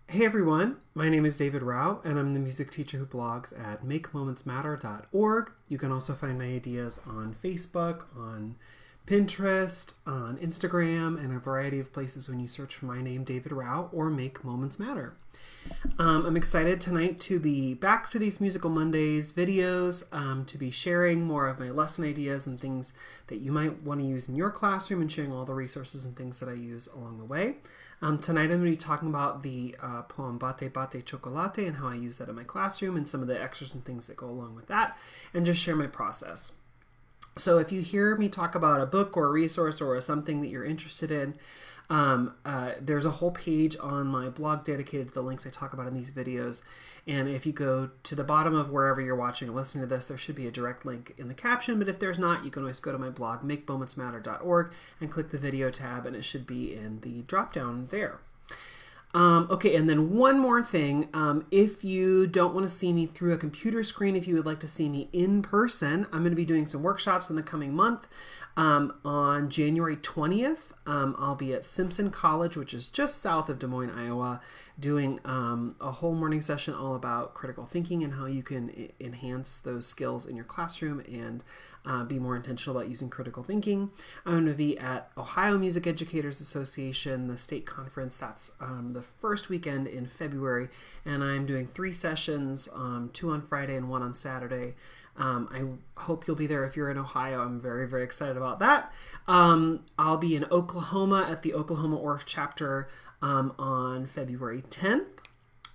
Hey everyone, my name is David Rao and I'm the music teacher who blogs at makemomentsmatter.org. You can also find my ideas on Facebook, on Pinterest, on Instagram, and a variety of places when you search for my name, David Rao, or Make Moments Matter. I'm excited tonight to be back to these Musical Mondays videos, to be sharing more of my lesson ideas and things that you might want to use in your classroom and sharing all the resources and things that I use along the way. Tonight I'm going to be talking about the poem Bate Bate Chocolate and how I use that in my classroom and some of the extras and things that go along with that, and just share my process. So if you hear me talk about a book or a resource or something that you're interested in, there's a whole page on my blog dedicated to the links I talk about in these videos. And if you go to the bottom of wherever you're watching or listening to this, there should be a direct link in the caption. But if there's not, you can always go to my blog, makemomentsmatter.org, and click the video tab, and it should be in the drop down there. Okay, and then one more thing. If you don't want to see me through a computer screen, if you would like to see me in person, I'm going to be doing some workshops in the coming month. On January 20th, I'll be at Simpson College, which is just south of Des Moines, Iowa, doing a whole morning session all about critical thinking and how you can enhance those skills in your classroom and be more intentional about using critical thinking. I'm going to be at Ohio Music Educators Association, the state conference. That's the first weekend in February, and I'm doing 3 sessions, 2 on Friday and 1 on Saturday. I hope you'll be there if you're in Ohio. I'm very, very excited about that. I'll be in Oklahoma at the Oklahoma ORF chapter on February 10th.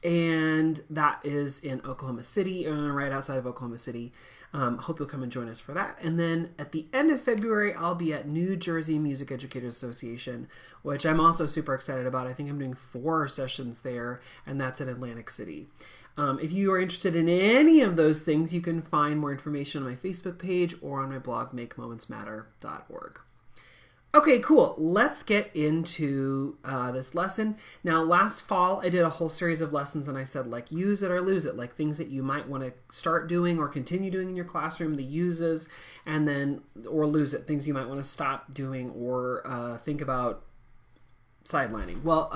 And that is in Oklahoma City, right outside of Oklahoma City. Hope you'll come and join us for that. And then at the end of February, I'll be at New Jersey Music Educators Association, which I'm also super excited about. I think I'm doing 4 sessions there, and that's in Atlantic City. If you are interested in any of those things, you can find more information on my Facebook page or on my blog, makemomentsmatter.org. Okay, cool. Let's get into this lesson. Now, last fall, I did a whole series of lessons, and I said, like, use it or lose it, like things that you might want to start doing or continue doing in your classroom, the uses, and then, or lose it, things you might want to stop doing or think about sidelining. Well,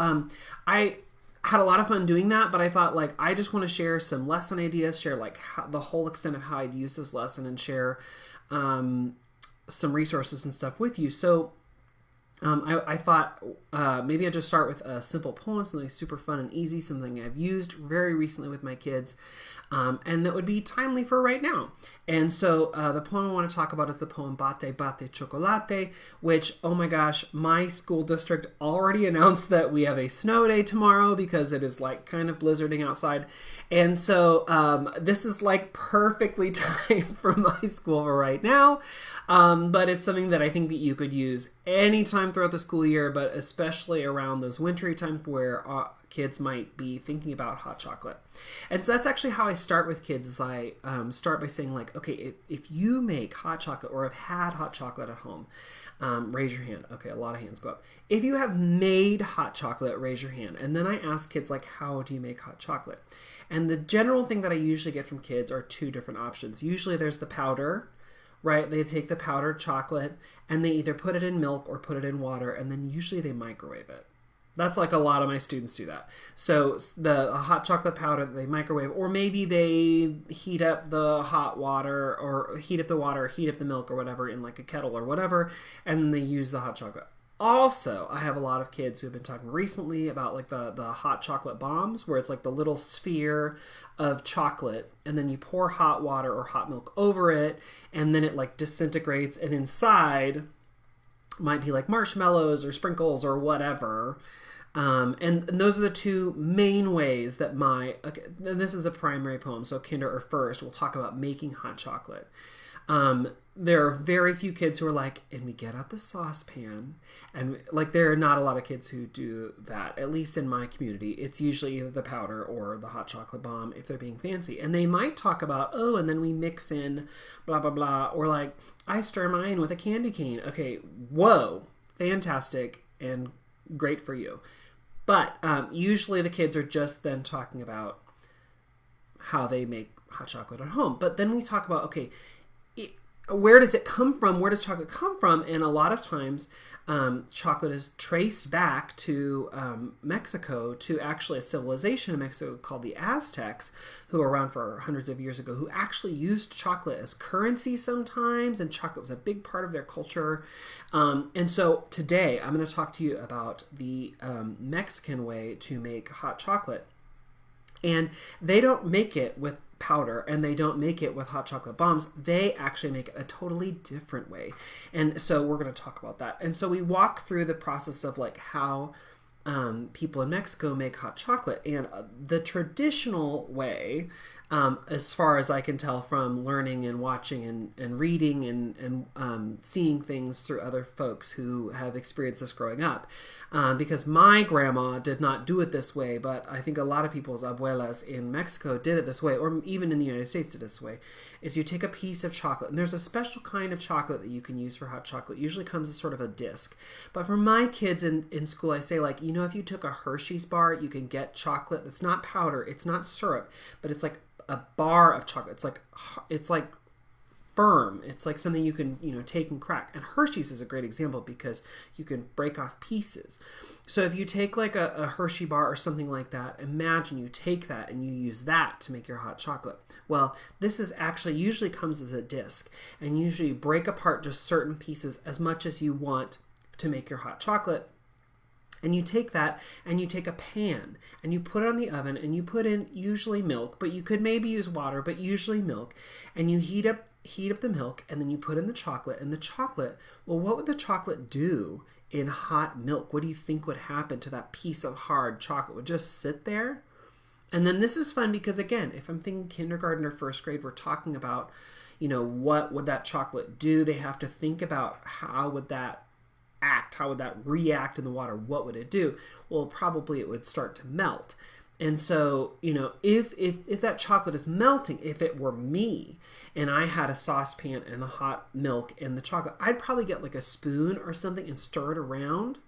I had a lot of fun doing that, but I thought, like, I just want to share some lesson ideas, share like the whole extent of how I'd use those lessons, and share some resources and stuff with you. So I thought maybe I'd just start with a simple poem, something super fun and easy, something I've used very recently with my kids, and that would be timely for right now. And so the poem I want to talk about is the poem Bate Bate Chocolate, which, oh my gosh, my school district already announced that we have a snow day tomorrow because it is like kind of blizzarding outside. And so this is like perfectly timed for my school for right now. But it's something that I think that you could use anytime throughout the school year, but especially around those wintry times where kids might be thinking about hot chocolate. And so that's actually how I start with kids, is I start by saying, like, okay, if you make hot chocolate or have had hot chocolate at home, raise your hand. Okay, a lot of hands go up. If you have made hot chocolate, raise your hand. And then I ask kids, like, how do you make hot chocolate? And the general thing that I usually get from kids are 2 different options. Usually there's the powder, right? They take the powdered chocolate and they either put it in milk or put it in water, and then usually they microwave it. That's like a lot of my students do that. So the hot chocolate powder, they microwave, or maybe they heat up the hot water or heat up the water, heat up the milk or whatever in like a kettle or whatever, and then they use the hot chocolate. Also, I have a lot of kids who have been talking recently about like the hot chocolate bombs, where it's like the little sphere of chocolate and then you pour hot water or hot milk over it, and then it like disintegrates, and inside might be like marshmallows or sprinkles or whatever. And those are the 2 main ways that and this is a primary poem, so kinder or first, we'll talk about making hot chocolate. There are very few kids who are like, and we get out the saucepan, and like there are not a lot of kids who do that, at least in my community. It's usually either the powder or the hot chocolate bomb if they're being fancy. And they might talk about, oh, and then we mix in blah, blah, blah, or like, I stir mine with a candy cane. Okay, whoa, fantastic and great for you. But usually the kids are just then talking about how they make hot chocolate at home. But then we talk about, okay, where does it come from? Where does chocolate come from? And a lot of times chocolate is traced back to Mexico, to actually a civilization in Mexico called the Aztecs, who were around for hundreds of years ago, who actually used chocolate as currency sometimes, and chocolate was a big part of their culture. And so today I'm going to talk to you about the Mexican way to make hot chocolate. And they don't make it with powder, and they don't make it with hot chocolate bombs. They actually make it a totally different way. And so we're going to talk about that. And so we walk through the process of like how people in Mexico make hot chocolate. And the traditional way, as far as I can tell from learning and watching and reading and seeing things through other folks who have experienced this growing up, because my grandma did not do it this way, but I think a lot of people's abuelas in Mexico did it this way, or even in the United States did it this way, is you take a piece of chocolate, and there's a special kind of chocolate that you can use for hot chocolate. It usually comes as sort of a disc. But for my kids in school, I say, like, if you took a Hershey's bar, you can get chocolate. It's not powder, it's not syrup, but it's like a bar of chocolate. It's like firm. It's like something you can, take and crack. And Hershey's is a great example because you can break off pieces. So if you take like a Hershey bar or something like that, imagine you take that and you use that to make your hot chocolate. Well, this is actually usually comes as a disc, and usually you break apart just certain pieces as much as you want to make your hot chocolate. And you take that and you take a pan and you put it on the oven and you put in usually milk, but you could maybe use water, but usually milk. And you heat up the milk, and then you put in the chocolate. And the chocolate, well, what would the chocolate do in hot milk? What do you think would happen to that piece of hard chocolate? Would just sit there? And then this is fun because, again, if I'm thinking kindergarten or first grade, we're talking about, what would that chocolate do? They have to think about how would that act? How would that react in the water? What would it do? Well, probably it would start to melt. And so, if that chocolate is melting, if it were me and I had a saucepan and the hot milk and the chocolate, I'd probably get like a spoon or something and stir it around.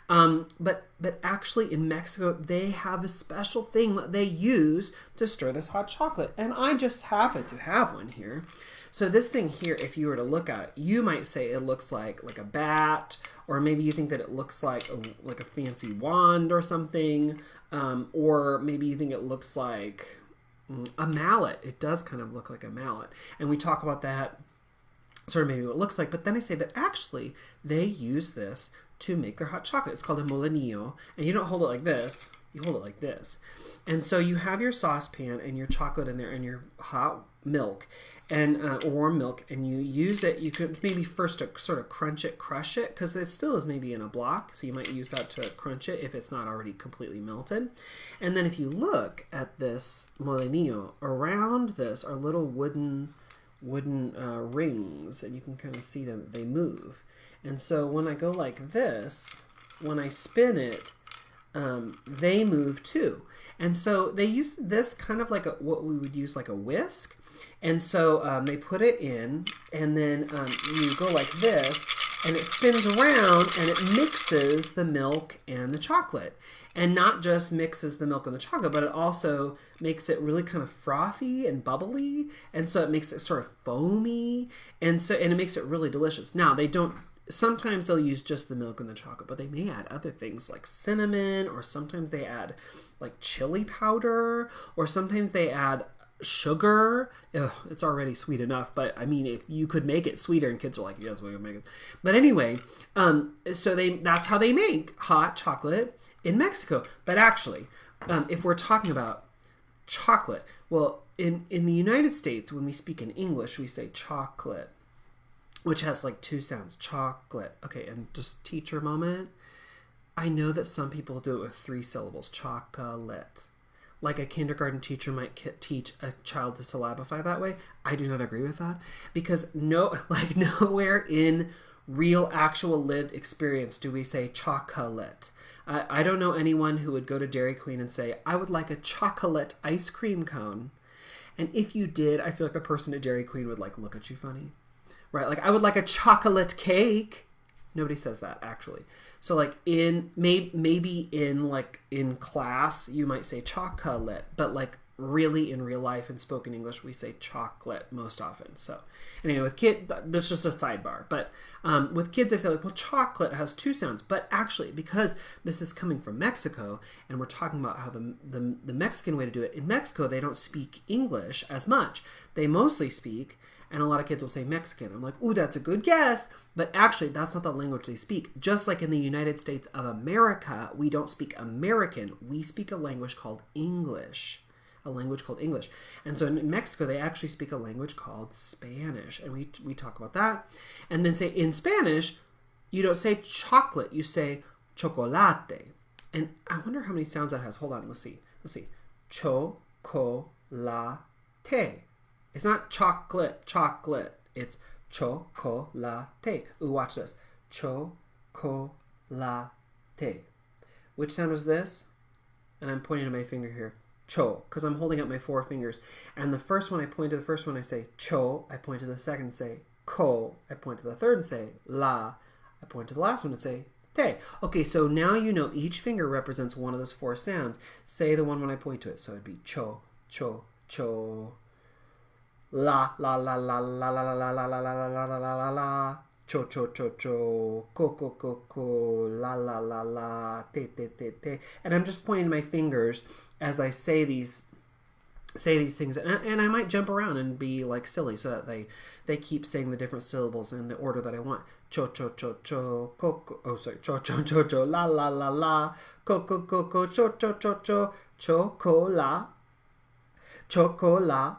But actually in Mexico, they have a special thing that they use to stir this hot chocolate. And I just happen to have one here. So this thing here, if you were to look at it, you might say it looks like a bat, or maybe you think that it looks like a fancy wand or something, or maybe you think it looks like a mallet. It does kind of look like a mallet. And we talk about that, sort of maybe what it looks like. But then I say, but actually, they use this to make their hot chocolate. It's called a molinillo, and you don't hold it like this. You hold it like this. And so you have your saucepan and your chocolate in there and your hot milk and or warm milk, and you use it. You could maybe first to sort of crush it, because it still is maybe in a block. So you might use that to crunch it if it's not already completely melted. And then if you look at this molinillo, around this are little wooden rings, and you can kind of see them, they move. And so when I go like this, when I spin it, they move too. And so they use this kind of like what we would use like a whisk. And so they put it in, and then you go like this, and it spins around, and it mixes the milk and the chocolate. And not just mixes the milk and the chocolate, but it also makes it really kind of frothy and bubbly. And so it makes it sort of foamy. And it makes it really delicious. Now, sometimes they'll use just the milk and the chocolate, but they may add other things like cinnamon, or sometimes they add like chili powder, or sometimes they add sugar. Ugh, it's already sweet enough, but I mean, if you could make it sweeter, and kids are like, yes, we're gonna make it. But anyway, so that's how they make hot chocolate in Mexico. But actually, if we're talking about chocolate, well, in the United States, when we speak in English, we say chocolate, which has like two sounds, chocolate. Okay, and just teacher moment. I know that some people do it with 3 syllables, chocolate. Like a kindergarten teacher might teach a child to syllabify that way. I do not agree with that, because nowhere in real, actual lived experience do we say chocolate. I don't know anyone who would go to Dairy Queen and say, I would like a chocolate ice cream cone. And if you did, I feel like the person at Dairy Queen would look at you funny. Right? Like, I would like a chocolate cake. Nobody says that, actually. So maybe in class you might say chocolate, but really in real life and spoken English, we say chocolate most often. So anyway, with kids, that's just a sidebar. But with kids, they say like, well, chocolate has two sounds. But actually, because this is coming from Mexico, and we're talking about how the Mexican way to do it, in Mexico, they don't speak English as much. They mostly speak, and a lot of kids will say Mexican. I'm like, ooh, that's a good guess. But actually, that's not the language they speak. Just like in the United States of America, we don't speak American. We speak a language called English. A language called English. And so in Mexico, they actually speak a language called Spanish. And we talk about that. And then say in Spanish, you don't say chocolate. You say chocolate. And I wonder how many sounds that has. Hold on. Let's see. Chocolate. It's not chocolate. It's chocolate. Ooh, watch this. Chocolate. Which sound is this? And I'm pointing to my finger here. Cho, because I'm holding up my four fingers. And the first one, I point to the first one, I say cho. I point to the second and say ko. I point to the third and say la. I point to the last one and say te. Okay, so now you know each finger represents one of those four sounds. Say the one when I point to it. So it'd be cho, cho, cho. La, la, la, la, la, la, la, la, la, la, la, la, la, la, la, la. Cho, cho, cho, cho. Ko, ko, ko, ko. La, la, la, la. Te, te, te, te. And I'm just pointing my fingers as I say these things, and I might jump around and be like silly so that they keep saying the different syllables in the order that I want. Cho cho cho cho coco. Oh, sorry. Cho cho cho cho la la la la. Coco coco cho cho cho cho chocola. Chocola.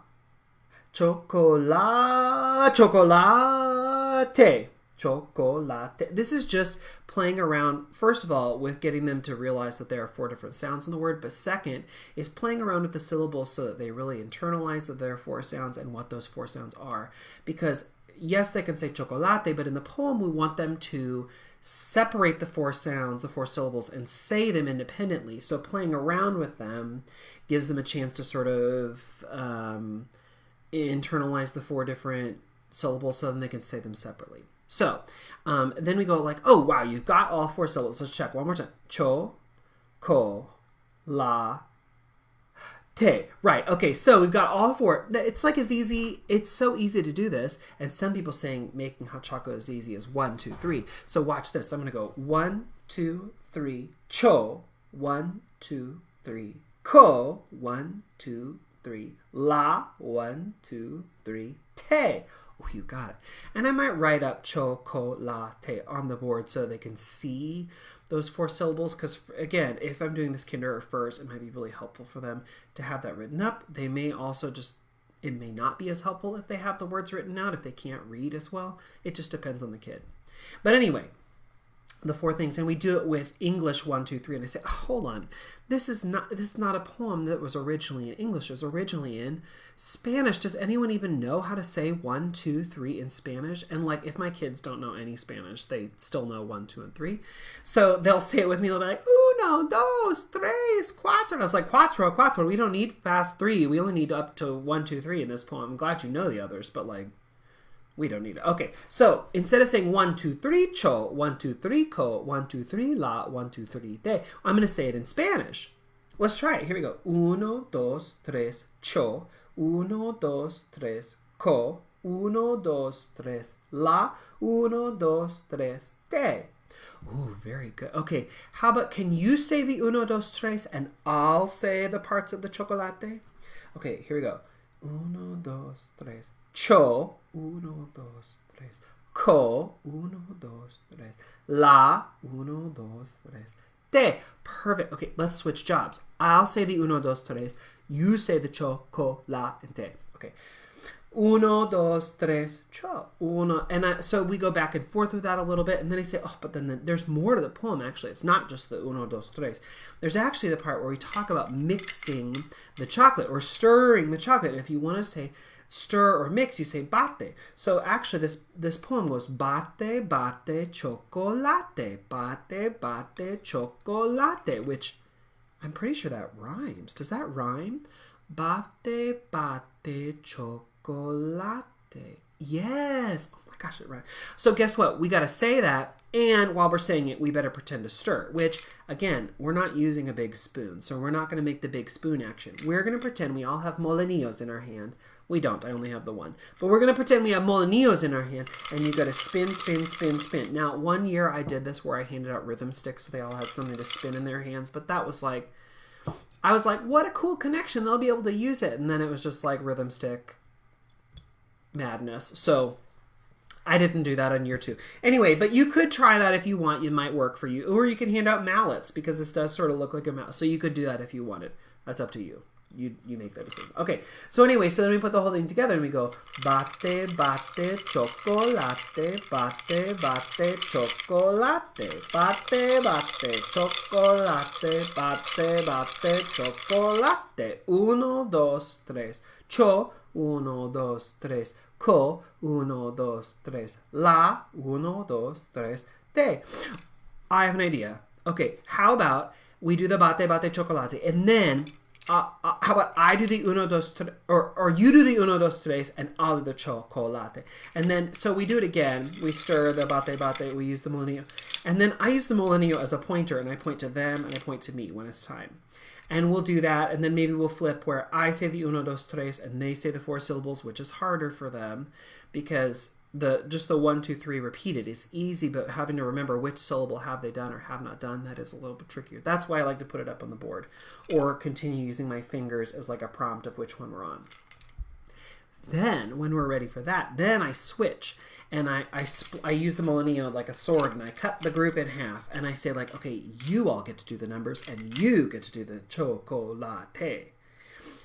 Chocola. Chocolate. Chocolate. This is just playing around, first of all, with getting them to realize that there are four different sounds in the word, but second is playing around with the syllables so that they really internalize that there are four sounds and what those four sounds are. Because yes, they can say chocolate, but in the poem we want them to separate the four sounds, the four syllables, and say them independently. So playing around with them gives them a chance to sort of internalize the four different syllables so then they can say them separately. So, then we go like, oh, wow, you've got all four syllables. Let's check one more time. Cho, ko, la, te. Right, okay, so we've got all four. It's like as easy, it's so easy to do this. And some people saying making hot chocolate is easy as 1, 2, 3. So watch this. I'm going to go 1, 2, 3, cho. 1, 2, 3, ko. 1, 2, 3, la. 1, 2, 3, te. Oh, you got it. And I might write up chocolate on the board so they can see those four syllables. Because, again, if I'm doing this kinder or first, it might be really helpful for them to have that written up. They may also just, it may not be as helpful if they have the words written out, if they can't read as well. It just depends on the kid. But anyway, the four things, and we do it with English 1, 2, 3, and I say, oh, hold on, this is not a poem that was originally in English. It was originally in Spanish. Does anyone even know how to say 1, 2, 3 in Spanish? And like, if my kids don't know any Spanish, they still know 1, 2, and 3. So they'll say it with me. They'll be like, uno, dos, tres, cuatro. And I was like, cuatro, cuatro. We don't need past 3. We only need up to 1, 2, 3 in this poem. I'm glad you know the others, but like, we don't need it. Okay, so instead of saying 1, 2, 3, cho, 1, 2, 3, ko, 1, 2, 3, la, 1, 2, 3, te, I'm going to say it in Spanish. Let's try it. Here we go. Uno, dos, tres, cho. Uno, dos, tres, ko. Uno, dos, tres, la. Uno, dos, tres, te. Ooh, very good. Okay, how about, can you say the uno, dos, tres, and I'll say the parts of the chocolate? Okay, here we go. Uno, dos, tres, cho. Uno, dos, tres. Ko. Uno, dos, tres. La. Uno, dos, tres. Te. Perfect. Okay, let's switch jobs. I'll say the uno, dos, tres. You say the cho, ko, la, and te. Okay. Uno, dos, tres, cho. Uno. And so we go back and forth with that a little bit. And then I say, oh, but then there's more to the poem, actually. It's not just the uno, dos, tres. There's actually the part where we talk about mixing the chocolate or stirring the chocolate. And if you want to say stir or mix, you say bate. So actually this poem goes bate, bate, chocolate. Bate, bate, chocolate. Which I'm pretty sure that rhymes. Does that rhyme? Bate, bate, chocolate. Yes. Oh my gosh, it right. So guess what? We got to say that, and while we're saying it, we better pretend to stir, which, again, we're not using a big spoon, so we're not going to make the big spoon action. We're going to pretend we all have molinillos in our hand. We don't. I only have the one. But we're going to pretend we have molinillos in our hand, and you got to spin, spin, spin, spin. Now, one year I did this where I handed out rhythm sticks so they all had something to spin in their hands, but that was like, I was like, what a cool connection. They'll be able to use it. And then it was just like rhythm stick madness. So I didn't do that on year 2. Anyway, but you could try that if you want. It might work for you. Or you can hand out mallets because this does sort of look like a mallet. So you could do that if you wanted. That's up to you. You make that decision. Okay, so anyway, so then we put the whole thing together and we go Bate Bate Chocolate, Bate Bate Chocolate, Bate Bate Chocolate, Bate Bate Chocolate. 1, 2, 3. Cho, 1, 2, 3. Co, 1, 2, 3. La, 1, 2, 3. Te. I have an idea. Okay, how about we do the Bate Bate Chocolate and then how about I do the 1, 2, 3, or you do the 1, 2, 3, and I'll do the chocolate. And then, so we do it again. We stir the Bate Bate, we use the molinillo. And then I use the molinillo as a pointer, and I point to them, and I point to me when it's time. And we'll do that, and then maybe we'll flip where I say the 1, 2, 3, and they say the 4 syllables, which is harder for them, because just the 1, 2, 3 repeated is easy, but having to remember which syllable have they done or have not done, that is a little bit trickier. That's why I like to put it up on the board or continue using my fingers as like a prompt of which one we're on. Then when we're ready for that, then I switch and I use the molinillo like a sword and I cut the group in half and I say like, okay, you all get to do the numbers and you get to do the chocolate.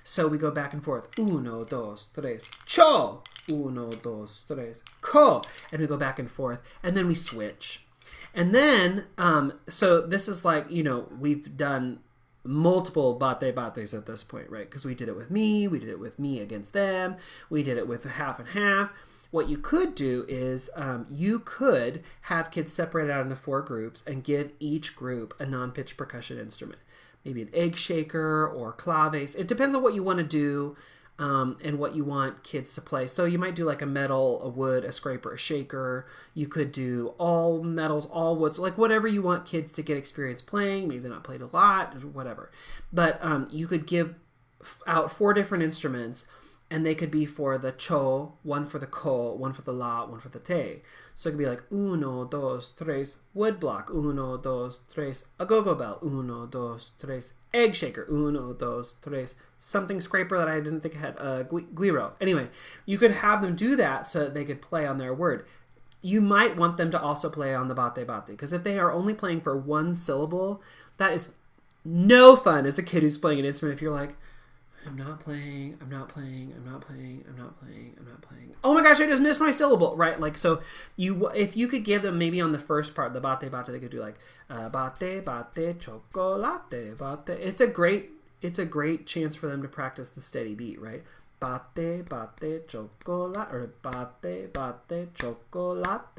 So we go back and forth. 1, 2, 3. Cho. 1, 2, 3. Co. And we go back and forth. And then we switch. And then, so this is like, you know, we've done multiple bate bates at this point, right? Because we did it with me against them. We did it with half and half. What you could do is you could have kids separated out into 4 groups and give each group a non-pitch percussion instrument. Maybe an egg shaker or claves. It depends on what you want to do and what you want kids to play. So you might do like a metal, a wood, a scraper, a shaker. You could do all metals, all woods, like whatever you want kids to get experience playing. Maybe they're not played a lot, whatever. But you could give out 4 different instruments, and they could be for the cho, 1 for the ko, 1 for the la, 1 for the te. So it could be like 1, 2, 3, wood block, 1, 2, 3, a go-go bell, 1, 2, 3, egg shaker, 1, 2, 3, something scraper that I didn't think I had, guiro. Anyway, you could have them do that so that they could play on their word. You might want them to also play on the bate bate, because if they are only playing for 1 syllable, that is no fun as a kid who's playing an instrument if you're like, I'm not playing. Oh my gosh, I just missed my syllable, right? Like, so if you could give them maybe on the first part, the bate bate, they could do like bate bate chocolate, bate. It's a great chance for them to practice the steady beat, right? Bate bate chocolate, or bate bate chocolate,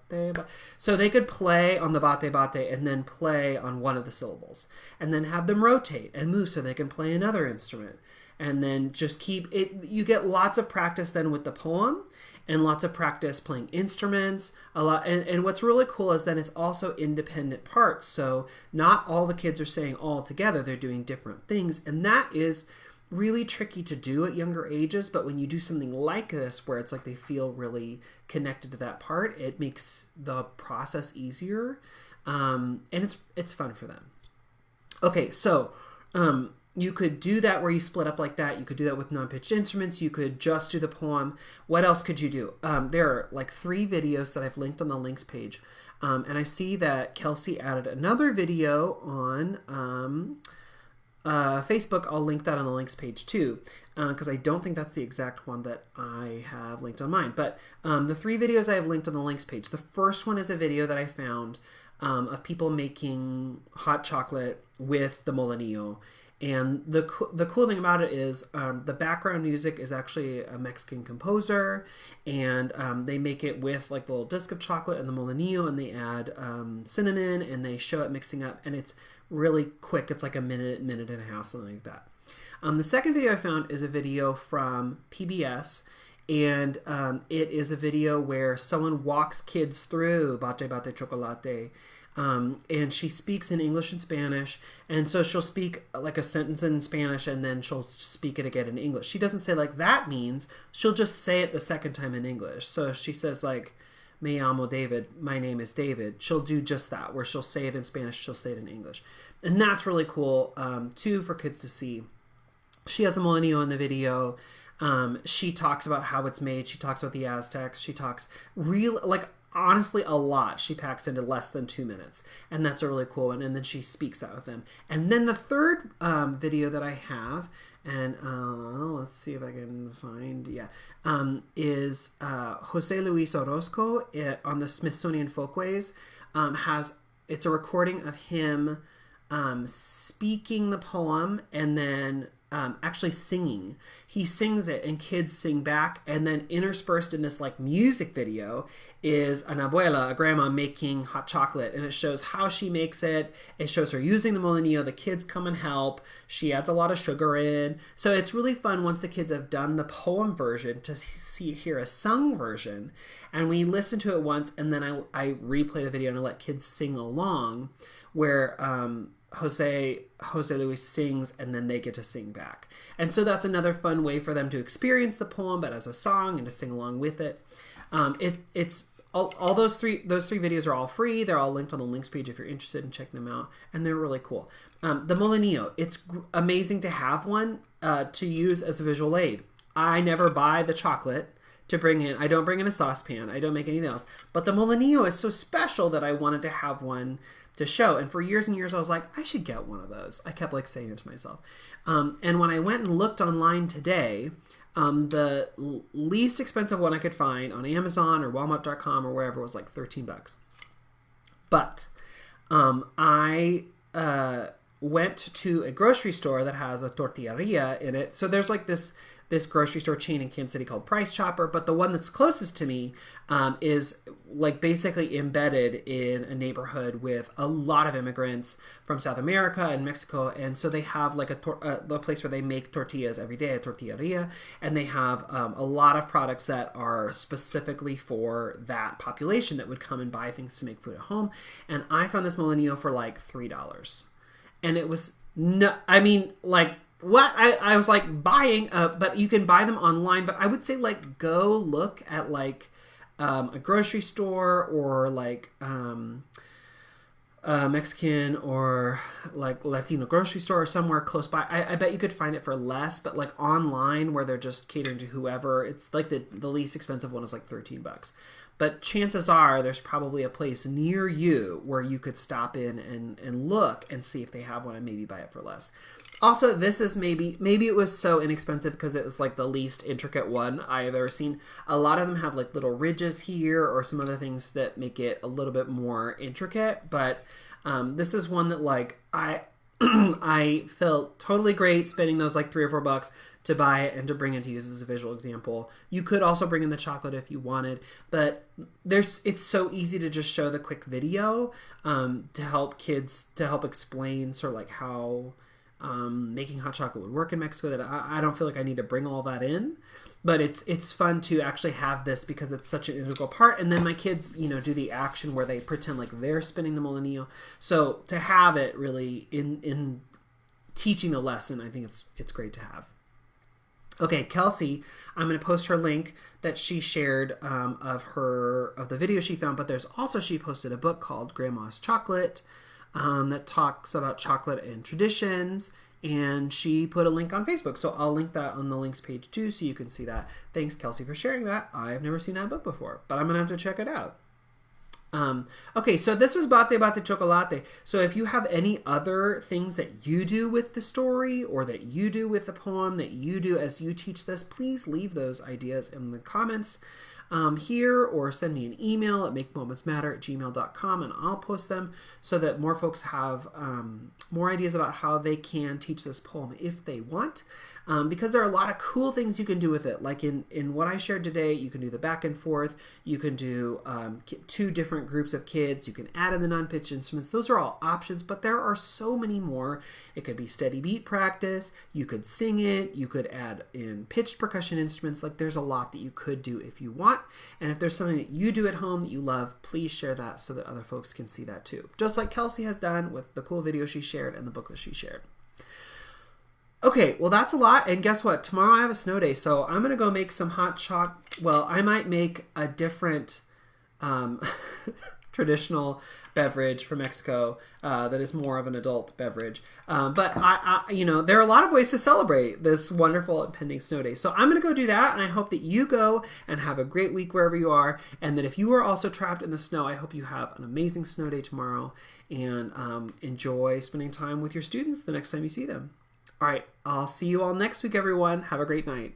bate. So they could play on the bate bate and then play on one of the syllables, and then have them rotate and move so they can play another instrument, and then just keep it. You get lots of practice then with the poem, and lots of practice playing instruments. A lot, and what's really cool is then it's also independent parts. So not all the kids are saying all together; they're doing different things, and that is really tricky to do at younger ages. But when you do something like this where it's like they feel really connected to that part, it makes the process easier, and it's fun for them. Okay, so you could do that where you split up like that. You could do that with non-pitched instruments. You could just do the poem. What else could you do? There are like 3 videos that I've linked on the links page, and I see that Kelsey added another video on Facebook. I'll link that on the links page too, because I don't think that's the exact one that I have linked on mine. But the 3 videos I have linked on the links page. The first one is a video that I found of people making hot chocolate with the molinillo. And the cool thing about it is the background music is actually a Mexican composer, and they make it with like the little disc of chocolate and the molinillo, and they add cinnamon, and they show it mixing up, and it's really quick. It's like a minute and a half, something like that. The second video I found is a video from PBS, And it is a video where someone walks kids through Bate Bate Chocolate. And she speaks in English and Spanish, and so she'll speak like a sentence in Spanish and then she'll speak it again in English. She doesn't say like that means, she'll just say it the second time in English. So if she says like, me llamo David, my name is David, she'll do just that, where she'll say it in Spanish, she'll say it in English. And that's really cool, too, for kids to see. She has a molinillo in the video. She talks about how it's made. She talks about the Aztecs. She talks honestly a lot she packs into less than 2 minutes, and that's a really cool one. And then she speaks that with them. And then the third video that I have, and let's see if I can find, is Jose Luis Orozco on the Smithsonian Folkways. It's a recording of him speaking the poem and then actually singing. He sings it and kids sing back, and then interspersed in this like music video is an abuela, a grandma, making hot chocolate, and it shows how she makes it. It shows her using the molinillo. The kids come and help. She adds a lot of sugar in. So it's really fun once the kids have done the poem version to hear a sung version, and we listen to it once, and then I replay the video and I let kids sing along, where Jose Luis sings and then they get to sing back. And so that's another fun way for them to experience the poem, but as a song, and to sing along with it. It's all those three videos are all free. They're all linked on the links page if you're interested in checking them out, and they're really cool. The molinillo, it's amazing to have one to use as a visual aid. I never buy the chocolate to bring in. I don't bring in a saucepan. I don't make anything else. But the molinillo is so special that I wanted to have one to show. And for years and years, I was like, I should get one of those. I kept like saying it to myself. And when I went and looked online today, the least expensive one I could find on Amazon or Walmart.com or wherever was like $13. But I went to a grocery store that has a tortilleria in it. So there's like this grocery store chain in Kansas City called Price Chopper, but the one that's closest to me is like basically embedded in a neighborhood with a lot of immigrants from South America and Mexico, and so they have like a place where they make tortillas every day, a tortilleria, and they have a lot of products that are specifically for that population that would come and buy things to make food at home. And I found this molinillo for like $3, and it was what I was like buying, but you can buy them online. But I would say like go look at like a grocery store or like Mexican or like Latino grocery store or somewhere close by. I bet you could find it for less, but like online where they're just catering to whoever, it's like the least expensive one is like $13. But chances are there's probably a place near you where you could stop in and look and see if they have one and maybe buy it for less. Also, this is maybe it was so inexpensive because it was like the least intricate one I've ever seen. A lot of them have like little ridges here or some other things that make it a little bit more intricate. But this is one that like I felt totally great spending those like $3 or $4 to buy it and to bring it to use as a visual example. You could also bring in the chocolate if you wanted, but it's so easy to just show the quick video to help kids, to help explain sort of like how making hot chocolate would work in Mexico, that I don't feel like I need to bring all that in. But it's fun to actually have this because it's such an integral part. And then my kids, do the action where they pretend like they're spinning the molinillo. So to have it really in teaching the lesson, I think it's great to have. Okay, Kelsey, I'm going to post her link that she shared of the video she found. But there's also, she posted a book called Grandma's Chocolate that talks about chocolate and traditions. And she put a link on Facebook. So I'll link that on the links page too, so you can see that. Thanks, Kelsey, for sharing that. I've never seen that book before, but I'm going to have to check it out. Okay, so this was Bate Bate Chocolate. So if you have any other things that you do with the story or that you do with the poem that you do as you teach this, please leave those ideas in the comments. here, or send me an email at makemomentsmatter@gmail.com, and I'll post them so that more folks have more ideas about how they can teach this poem if they want. Because there are a lot of cool things you can do with it. Like in what I shared today, you can do the back and forth. You can do 2 different groups of kids. You can add in the non-pitch instruments. Those are all options, but there are so many more. It could be steady beat practice. You could sing it. You could add in pitched percussion instruments. Like, there's a lot that you could do if you want. And if there's something that you do at home that you love, please share that so that other folks can see that too. Just like Kelsey has done with the cool video she shared and the book that she shared. Okay, well, that's a lot, and guess what? Tomorrow I have a snow day, so I'm going to go make some hot chocolate. Well, I might make a different traditional beverage from Mexico that is more of an adult beverage. But, you know, there are a lot of ways to celebrate this wonderful impending snow day. So I'm going to go do that, and I hope that you go and have a great week wherever you are, and that if you are also trapped in the snow, I hope you have an amazing snow day tomorrow, and enjoy spending time with your students the next time you see them. All right, I'll see you all next week, everyone. Have a great night.